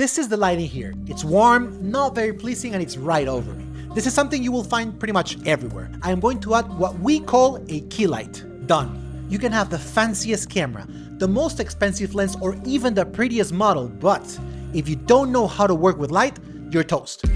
This is the lighting here. It's warm, not very pleasing, and it's right over me. This is something you will find pretty much everywhere. I am going to add what we call a key light. Done. You can have the fanciest camera, the most expensive lens, or even the prettiest model, but if you don't know how to work with light, you're toast.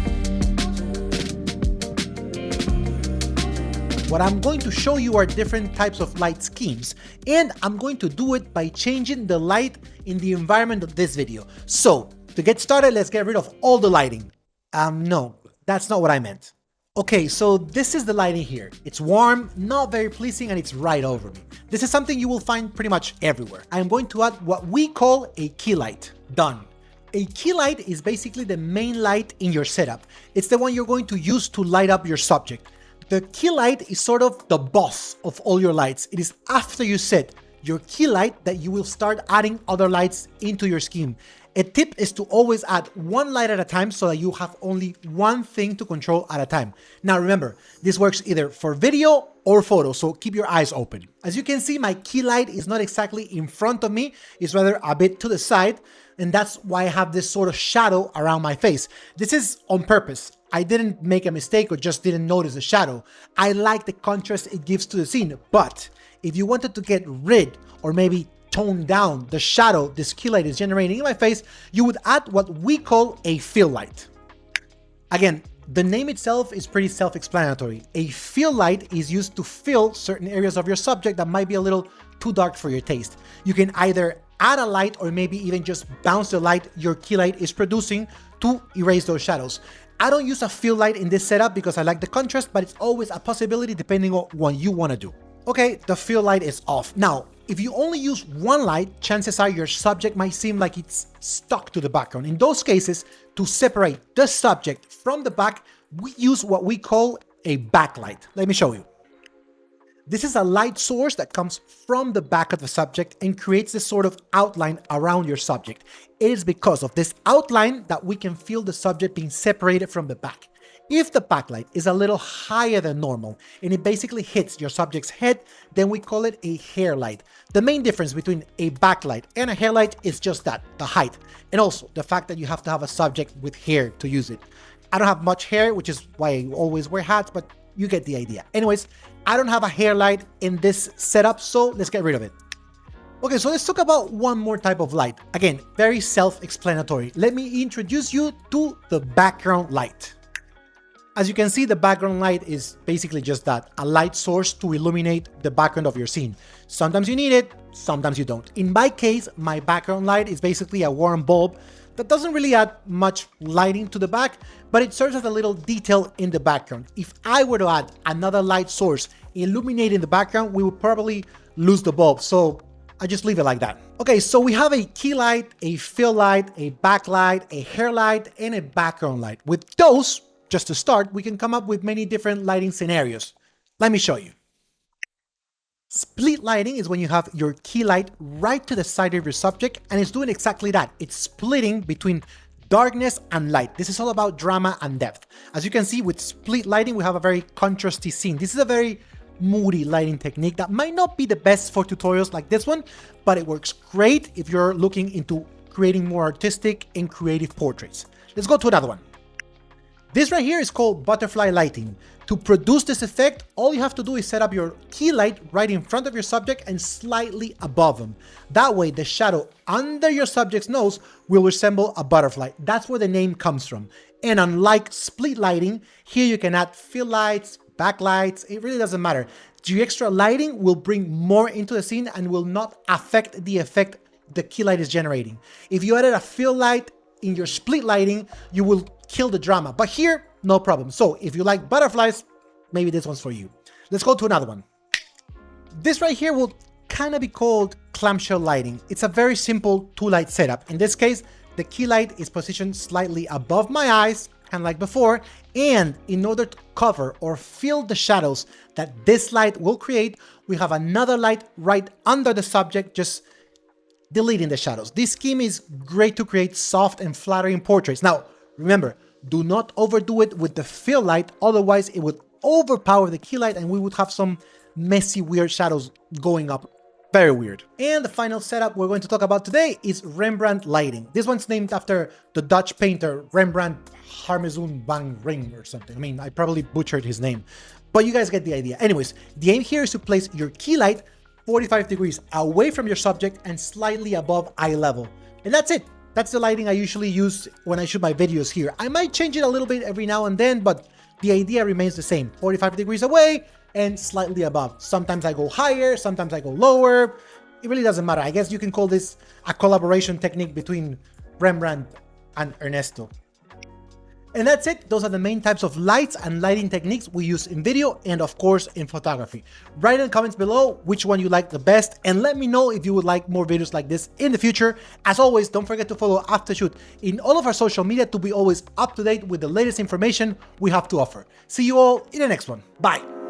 What I'm going to show you are different types of light schemes, and I'm going to do it by changing the light in the environment of this video. So, to get started, let's get rid of all the lighting. No, that's not what I meant. Okay, so this is the lighting here. It's warm, not very pleasing, and it's right over me. This is something you will find pretty much everywhere. I am going to add what we call a key light. Done. A key light is basically the main light in your setup. It's the one you're going to use to light up your subject. The key light is sort of the boss of all your lights. It is after you set your key light that you will start adding other lights into your scheme. A tip is to always add one light at a time so that you have only one thing to control at a time. Now remember, this works either for video or photo, so keep your eyes open. As you can see, my key light is not exactly in front of me, it's rather a bit to the side, and that's why I have this sort of shadow around my face. This is on purpose. I didn't make a mistake or just didn't notice the shadow. I like the contrast it gives to the scene, but if you wanted to get rid or maybe tone down the shadow this key light is generating in my face, you would add what we call a fill light. Again, the name itself is pretty self-explanatory. A fill light is used to fill certain areas of your subject that might be a little too dark for your taste. You can either add a light or maybe even just bounce the light your key light is producing to erase those shadows. I don't use a fill light in this setup because I like the contrast, but it's always a possibility depending on what you want to do. Okay, the fill light is off. Now, if you only use one light, chances are your subject might seem like it's stuck to the background. In those cases, to separate the subject from the back, we use what we call a backlight. Let me show you. This is a light source that comes from the back of the subject and creates this sort of outline around your subject. It is because of this outline that we can feel the subject being separated from the back. If the backlight is a little higher than normal and it basically hits your subject's head, then we call it a hair light. The main difference between a backlight and a hair light is just that, the height, and also the fact that you have to have a subject with hair to use it. I don't have much hair, which is why I always wear hats, but you get the idea. Anyways, I don't have a hair light in this setup, so let's get rid of it. Okay, so let's talk about one more type of light. Again, very self-explanatory. Let me introduce you to the background light. As you can see, the background light is basically just that, a light source to illuminate the background of your scene. Sometimes you need it, sometimes you don't. In my case, my background light is basically a warm bulb that doesn't really add much lighting to the back, but it serves as a little detail in the background. If I were to add another light source illuminating the background, we would probably lose the bulb, so I just leave it like that. Okay, so we have a key light, a fill light, a backlight, a hair light, and a background light. With those, just to start, we can come up with many different lighting scenarios. Let me show you. Split lighting is when you have your key light right to the side of your subject, and it's doing exactly that. It's splitting between darkness and light. This is all about drama and depth. As you can see, with split lighting, we have a very contrasty scene. This is a very moody lighting technique that might not be the best for tutorials like this one, but it works great if you're looking into creating more artistic and creative portraits. Let's go to another one. This right here is called butterfly lighting. To produce this effect, all you have to do is set up your key light right in front of your subject and slightly above them. That way, the shadow under your subject's nose will resemble a butterfly. That's where the name comes from. And unlike split lighting, here you can add fill lights, backlights, it really doesn't matter. The extra lighting will bring more into the scene and will not affect the effect the key light is generating. If you added a fill light in your split lighting, you will kill the drama, but here, no problem. So if you like butterflies, maybe this one's for you. Let's go to another one. This right here will kind of be called clamshell lighting. It's a very simple two light setup. In this case, the key light is positioned slightly above my eyes, kind of like before, and in order to cover or fill the shadows that this light will create, we have another light right under the subject, just deleting the shadows. This scheme is great to create soft and flattering portraits. Now, remember, do not overdo it with the fill light, otherwise it would overpower the key light and we would have some messy, weird shadows going up Very weird. And the final setup we're going to talk about today is Rembrandt Lighting. This one's named after the Dutch painter Rembrandt Harmezoon van Ring or something. I mean, I probably butchered his name, but you guys get the idea. Anyways, the aim here is to place your key light 45 degrees away from your subject and slightly above eye level. And that's it. That's the lighting I usually use when I shoot my videos here. I might change it a little bit every now and then, but the idea remains the same. 45 degrees away and slightly above. Sometimes I go higher, sometimes I go lower. It really doesn't matter. I guess you can call this a collaboration technique between Rembrandt and Ernesto. And that's it. Those are the main types of lights and lighting techniques we use in video and of course in photography. Write in the comments below which one you like the best and let me know if you would like more videos like this in the future. As always, don't forget to follow Aftershoot in all of our social media to be always up to date with the latest information we have to offer. See you all in the next one. Bye.